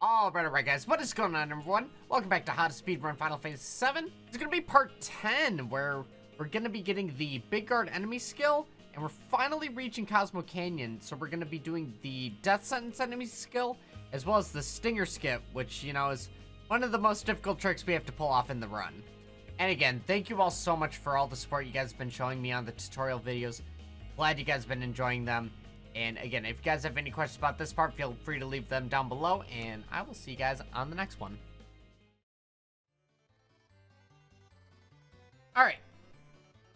Alright guys, what is going on everyone? Welcome back to How to Speedrun Final Fantasy VII. It's gonna be part 10, where we're gonna be getting the Big Guard enemy skill, and we're finally reaching Cosmo Canyon, so we're gonna be doing the Death Sentence enemy skill, as well as the Stinger Skip, which, you know, is one of the most difficult tricks we have to pull off in the run. And again, thank you all so much for all the support you guys have been showing me on the tutorial videos. Glad you guys have been enjoying them. And again, if you guys have any questions about this part, feel free to leave them down below, and I will see you guys on the next one. Alright.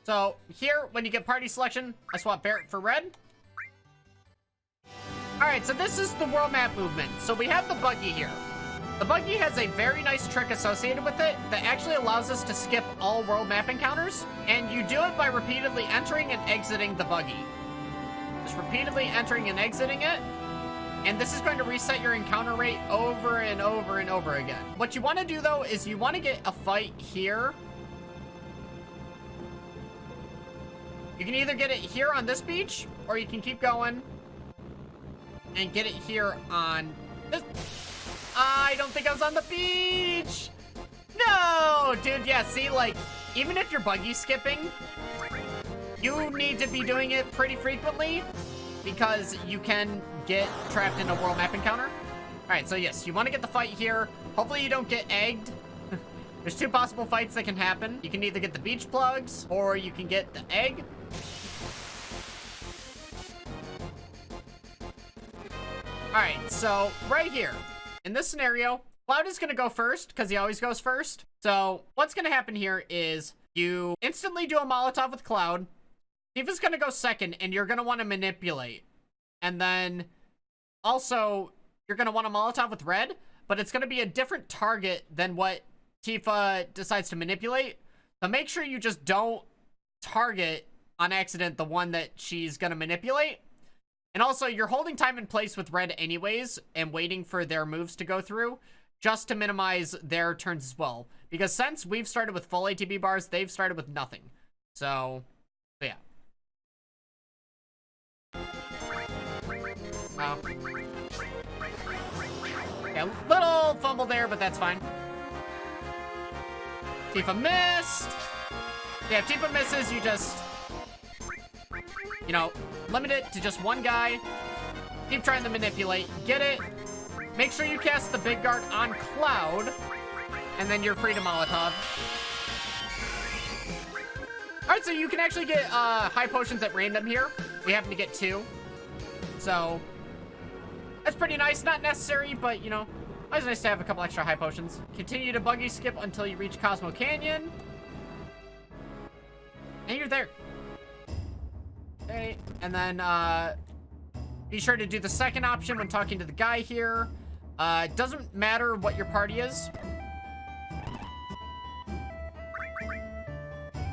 So, here, when you get party selection, I swap Barrett for red. Alright, so this is the world map movement. So we have the buggy here. The buggy has a very nice trick associated with it that actually allows us to skip all world map encounters, and you do it by repeatedly entering and exiting the buggy. Repeatedly entering and exiting it, and this is going to reset your encounter rate over and over and over again. What you want to do though is you want to get a fight here. You can either get it here on this beach, or you can keep going and get it here on this. I don't think I was on the beach. No, dude. Yeah, see, like, even if you're buggy skipping, you need to be doing it pretty frequently because you can get trapped in a world map encounter. All right, so yes, you want to get the fight here. Hopefully you don't get egged. There's two possible fights that can happen. You can either get the beach plugs or you can get the egg. All right, so right here in this scenario, Cloud is going to go first because he always goes first. So what's going to happen here is you instantly do a Molotov with Cloud. Tifa's gonna go second, and you're gonna want to manipulate. And then, also, you're gonna want to Molotov with red, but it's gonna be a different target than what Tifa decides to manipulate. So make sure you just don't target on accident the one that she's gonna manipulate. And also, you're holding time and place with red anyways, and waiting for their moves to go through, just to minimize their turns as well. Because since we've started with full ATB bars, they've started with nothing. So yeah. Oh. Yeah, a little fumble there, but that's fine. Tifa missed. Yeah, if Tifa misses, you just, you know, limit it to just one guy. Keep trying to manipulate. Get it. Make sure you cast the Big Guard on Cloud, and then you're free to Molotov. Alright, so you can actually get high potions at random here. We happen to get 2. So that's pretty nice. Not necessary, but, you know, always nice to have a couple extra high potions. Continue to buggy skip until you reach Cosmo Canyon. And you're there. Okay, and then be sure to do the second option when talking to the guy here. It doesn't matter what your party is.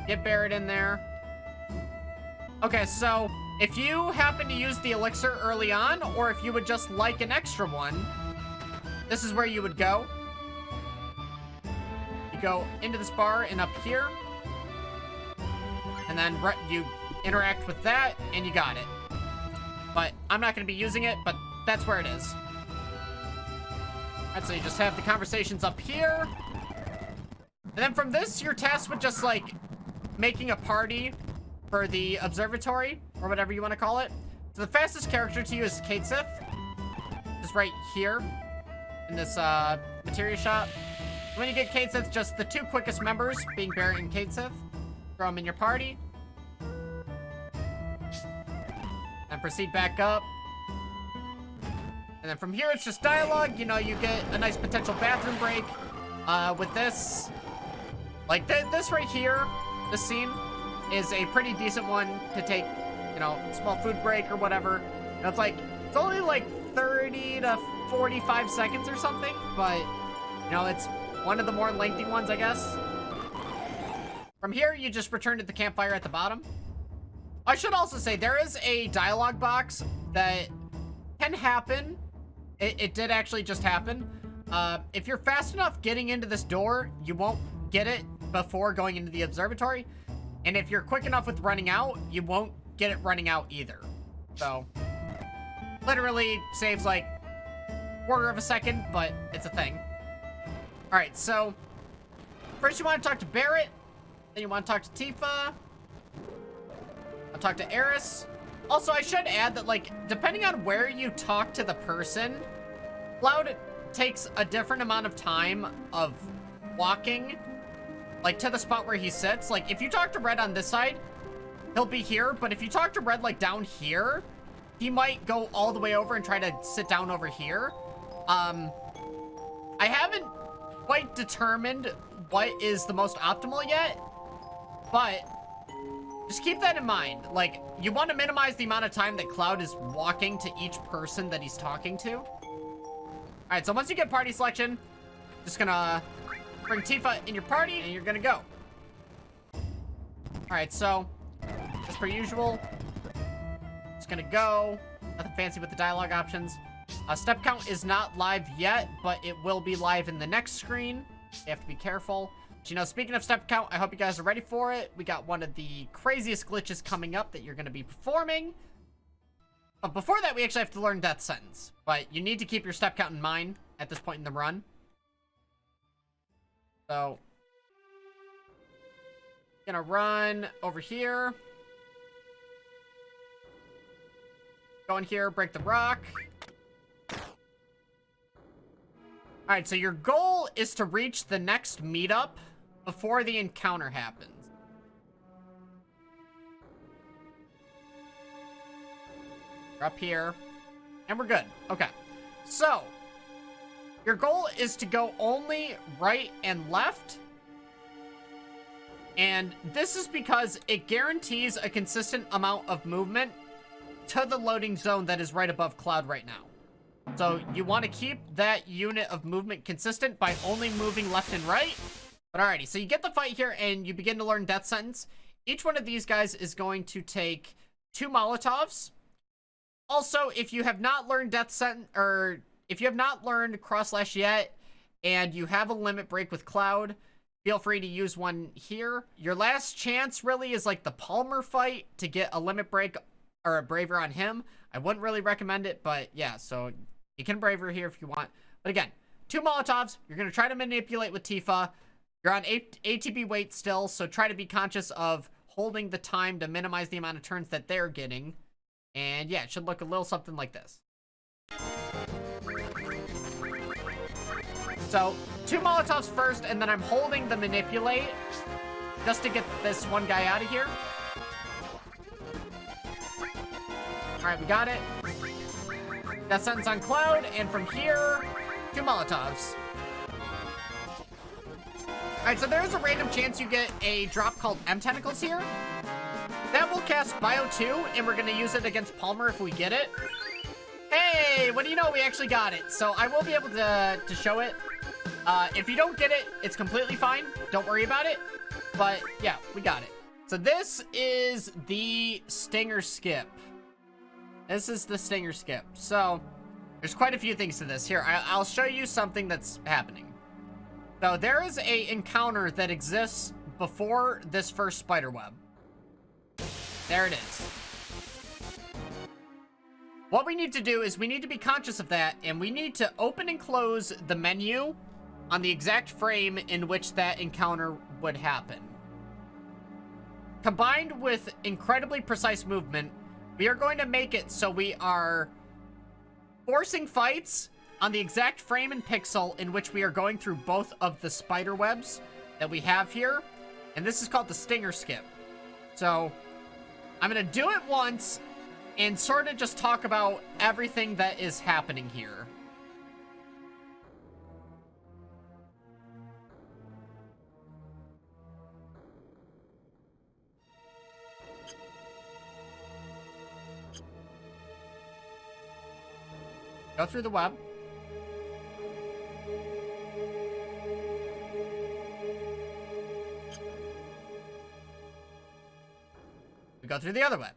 Get Barrett in there. Okay, so if you happen to use the elixir early on, or if you would just like an extra one, this is where you would go. You go into this bar and up here. And then you interact with that, and you got it. But I'm not going to be using it, but that's where it is. Alright, so you just have the conversations up here. And then from this, you're tasked with just, like, making a party for the observatory, or whatever you want to call it. So the fastest character to use is Kate Sith. Just right here in this materia shop. When you get Kate Sith, just the 2 quickest members, being Barrett and Kate Sith, throw them in your party. And proceed back up. And then from here, it's just dialogue. You know, you get a nice potential bathroom break with this. Like this right here, this scene is a pretty decent one to take, you know, small food break or whatever. You know, it's only like 30 to 45 seconds or something, but, you know, it's one of the more lengthy ones, I guess. From here, you just return to the campfire at the bottom. I should also say, there is a dialogue box that can happen. It did actually just happen. If you're fast enough getting into this door, you won't get it before going into the observatory. And if you're quick enough with running out, you won't get it running out either. So, literally saves like quarter of a second, but it's a thing. All right, so first you want to talk to Barrett, then you want to talk to Tifa. I'll talk to Eris. Also, I should add that, like, depending on where you talk to the person, Cloud takes a different amount of time of walking, like, to the spot where he sits. Like, if you talk to Red on this side, he'll be here, but if you talk to Red, like, down here, he might go all the way over and try to sit down over here. I haven't quite determined what is the most optimal yet, but just keep that in mind. Like, you want to minimize the amount of time that Cloud is walking to each person that he's talking to. All right, so once you get party selection, just gonna bring Tifa in your party, and you're gonna go. All right, so as per usual, just gonna go. Nothing fancy with the dialogue options. Step count is not live yet, but it will be live in the next screen. You have to be careful. But, you know, speaking of step count, I hope you guys are ready for it. We got one of the craziest glitches coming up that you're gonna be performing. But before that, we actually have to learn Death Sentence. But you need to keep your step count in mind at this point in the run. So, gonna run over here. Go in here, break the rock. Alright, so your goal is to reach the next meetup before the encounter happens. We're up here. And we're good. Okay. So, your goal is to go only right and left. And this is because it guarantees a consistent amount of movement to the loading zone that is right above Cloud right now. So you want to keep that unit of movement consistent by only moving left and right. But alrighty, so you get the fight here and you begin to learn Death Sentence. Each one of these guys is going to take 2 Molotovs. Also, if you have not learned Death Sentence, or if you have not learned Cross Slash yet, and you have a limit break with Cloud, feel free to use one here. Your last chance really is like the Palmer fight to get a limit break or a Braver on him. I wouldn't really recommend it, but yeah, so you can Braver here if you want. But again, 2 Molotovs. You're going to try to manipulate with Tifa. You're on ATB weight still, so try to be conscious of holding the time to minimize the amount of turns that they're getting. And yeah, it should look a little something like this. So, 2 Molotovs first, and then I'm holding the manipulate just to get this one guy out of here. Alright, we got it. Death Sentence on Cloud, and from here, 2 Molotovs. Alright, so there is a random chance you get a drop called M Tentacles here. That will cast Bio 2, and we're going to use it against Palmer if we get it. Hey, what do you know? We actually got it. So I will be able to show it. If you don't get it, it's completely fine. Don't worry about it. But yeah, we got it. So this is the Stinger Skip. This is the Stinger Skip. So there's quite a few things to this. Here, I'll show you something that's happening. So there is a encounter that exists before this first spider web. There it is. What we need to do is we need to be conscious of that, and we need to open and close the menu on the exact frame in which that encounter would happen. Combined with incredibly precise movement, we are going to make it so we are forcing fights on the exact frame and pixel in which we are going through both of the spider webs that we have here. And this is called the Stinger Skip. So I'm going to do it once and sort of just talk about everything that is happening here. Go through the web. We go through the other web.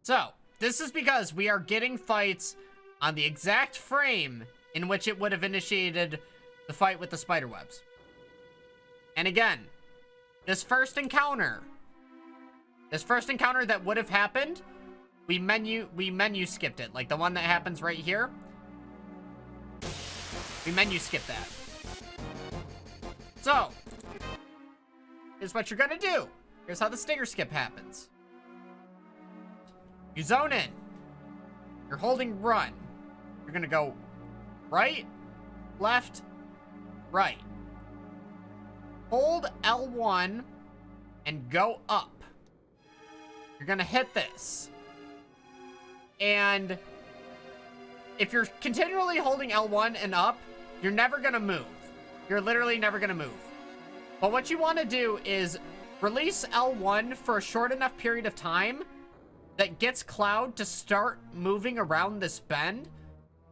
So, this is because we are getting fights on the exact frame in which it would have initiated the fight with the spider webs. And again, this first encounter that would have happened, we menu skipped it, like the one that happens right here. We menu skip that. So, here's what you're gonna do. Here's how the stinger skip happens. You zone in. You're holding run. You're gonna go right, left, right. Hold L1 and go up. You're gonna hit this. And if you're continually holding L1 and up, you're never gonna move. You're literally never gonna move. But what you wanna do is release L1 for a short enough period of time that gets Cloud to start moving around this bend.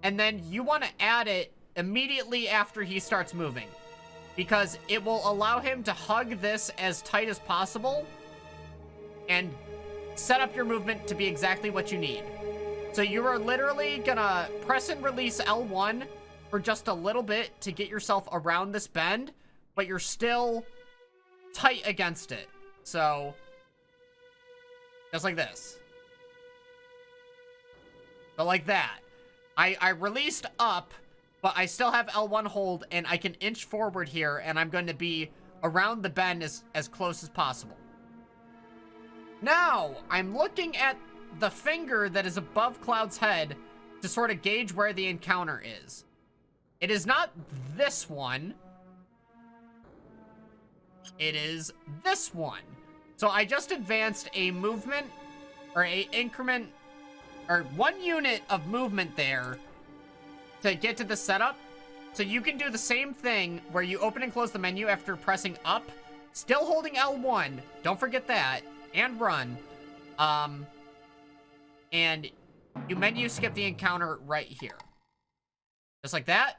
And then you wanna add it immediately after he starts moving, because it will allow him to hug this as tight as possible and set up your movement to be exactly what you need. So you are literally gonna press and release L1 for just a little bit to get yourself around this bend, but you're still tight against it. So, just like this. So like that. I released up, but I still have L1 hold, and I can inch forward here, and I'm going to be around the bend as close as possible. Now, I'm looking at the finger that is above Cloud's head to sort of gauge where the encounter is. It is not this one. It is this one. So I just advanced a movement, or a increment, or 1 unit of movement there to get to the setup. So you can do the same thing where you open and close the menu after pressing up, still holding L1, don't forget that, and run. And you menu skip the encounter right here. Just like that.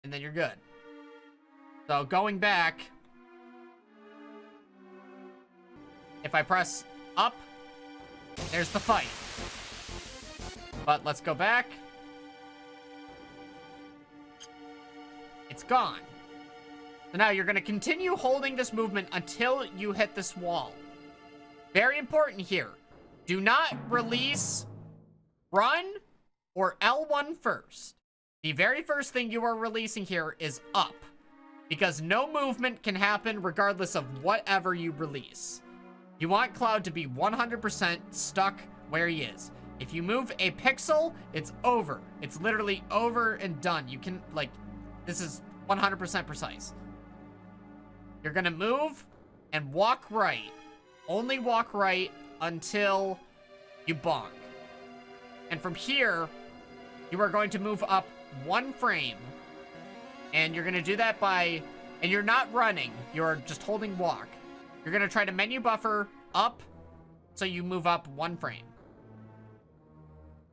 And then you're good. So going back, if I press up, there's the fight. But let's go back. It's gone. So now you're going to continue holding this movement until you hit this wall. Very important here. Do not release run or L1 first. The very first thing you are releasing here is up, because no movement can happen regardless of whatever you release. You want Cloud to be 100% stuck where he is. If you move a pixel, it's over. It's literally over and done. You can, like, this is 100% precise. You're gonna move and walk right. Only walk right until you bonk. And from here, you are going to move up 1 frame. And you're gonna do that by, and you're not running, you're just holding walk. You're gonna try to menu buffer up, so you move up 1 frame.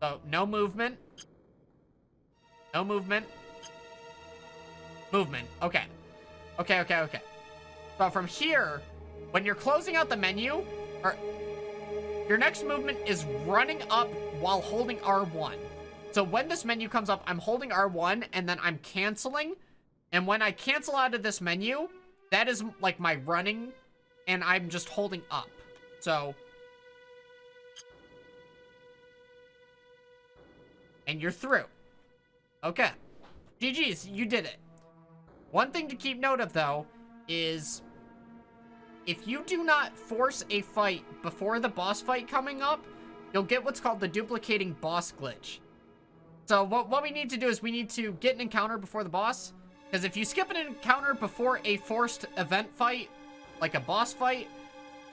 So, no movement. No movement. Movement. Okay. Okay. So from here, when you're closing out the menu, or your next movement is running up while holding R1. So when this menu comes up, I'm holding R1, and then I'm canceling. And when I cancel out of this menu, that is like my running, and I'm just holding up. So, and you're through. Okay. GG's, you did it. One thing to keep note of, though, is if you do not force a fight before the boss fight coming up, you'll get what's called the duplicating boss glitch. So what we need to do is we need to get an encounter before the boss, because if you skip an encounter before a forced event fight, like a boss fight,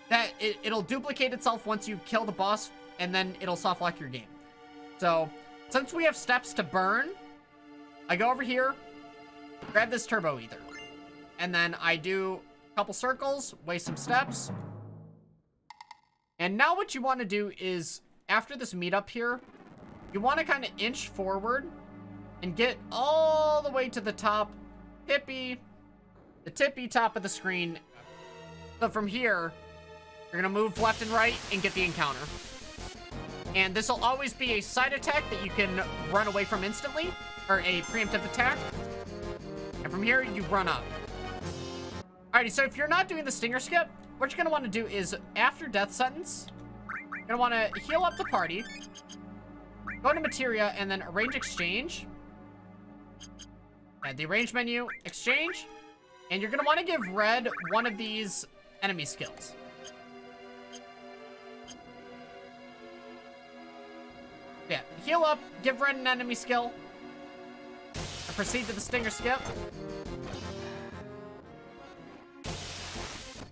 that it'll duplicate itself once you kill the boss, and then it'll soft lock your game. So since we have steps to burn, I go over here, grab this turbo ether, and then I do a couple circles, waste some steps. And now what you want to do is, after this meetup here, you want to kind of inch forward and get all the way to the top, the tippy top of the screen. So from here, you're going to move left and right and get the encounter. And this will always be a side attack that you can run away from instantly, or a preemptive attack. And from here, you run up. Alrighty, so if you're not doing the stinger skip, what you're going to want to do is, after death sentence, you're going to want to heal up the party, go to materia, and then arrange exchange. At the arrange menu, exchange. And you're going to want to give red one of these enemy skills. Yeah, heal up, give red an enemy skill. And proceed to the stinger skip.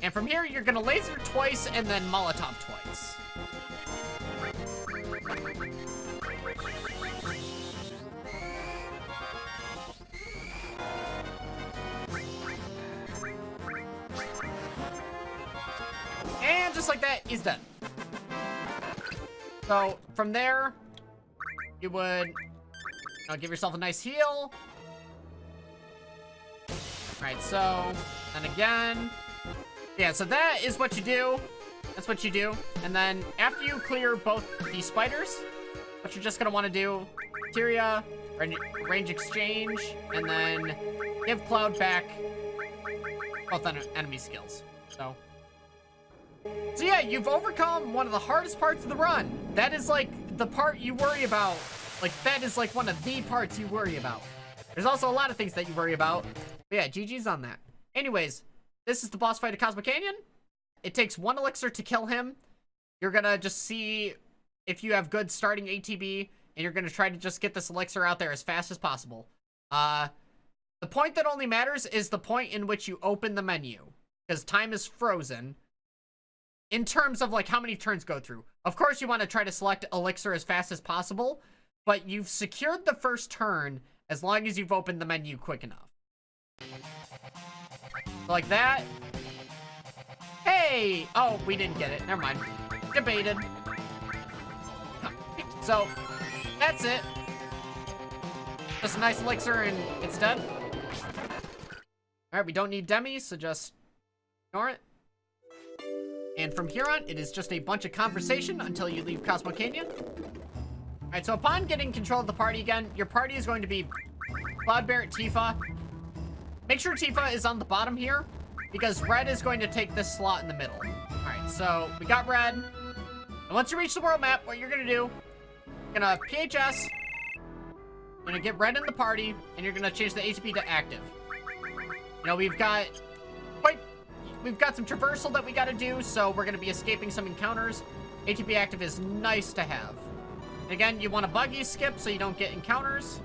And from here, you're going to laser twice and then Molotov twice. And just like that, he's done. So from there, you would give yourself a nice heal. All right, so then again, yeah, so that is what you do. That's what you do. And then after you clear both these spiders, what you're just gonna want to do, materia, range exchange, and then give Cloud back both enemy skills. So yeah, you've overcome one of the hardest parts of the run. That is like the part you worry about. Like, that is like one of the parts you worry about. There's also a lot of things that you worry about. But yeah, GG's on that. Anyways, this is the boss fight of Cosmo Canyon. It takes 1 elixir to kill him. You're gonna just see if you have good starting ATB, and you're gonna try to just get this elixir out there as fast as possible. The point that only matters is the point in which you open the menu, because time is frozen in terms of like how many turns go through. Of course, you want to try to select elixir as fast as possible, but you've secured the first turn as long as you've opened the menu quick enough. Like that. Hey! Oh, we didn't get it. Never mind. Debated. So, that's it. Just a nice elixir and it's dead. Alright, we don't need demis, so just ignore it. And from here on, it is just a bunch of conversation until you leave Cosmo Canyon. Alright, so upon getting control of the party again, your party is going to be Cloud, Barret, Tifa. Make sure Tifa is on the bottom here, because red is going to take this slot in the middle. Alright, so we got red. And once you reach the world map, what you're going to do, you're going to PHS, you're going to get red in the party, and you're going to change the HP to active. You know, we've got some traversal that we got to do, so we're going to be escaping some encounters. ATB active is nice to have. And again, you want to buggy skip so you don't get encounters.